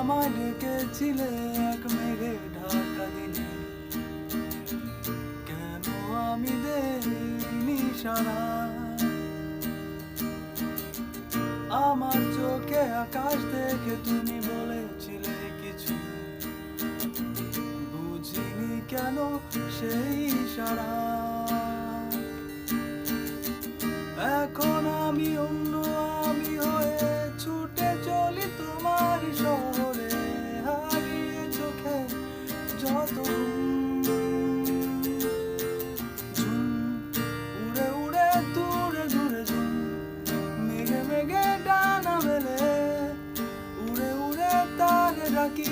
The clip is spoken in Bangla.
আমায় ডেকেছিলে এক মেঘে ঢাকা দিনে, কেন আমি দেইনি সাড়া? আমার চোখে আকাশ দেখে তুমি বলেছিলে কিছু, বুঝিনি কেন সেই সাড়া। এখন আমি অন্য আমি হয়ে ছুটে চলি তোমার শহরে, হারিয়ে চোখে যত ঝুম, উড়ে উড়ে দূরে দূরে ঝুম, মেঘে মেঘে ডানা মেলে উড়ে উড়ে তারে ডাকি।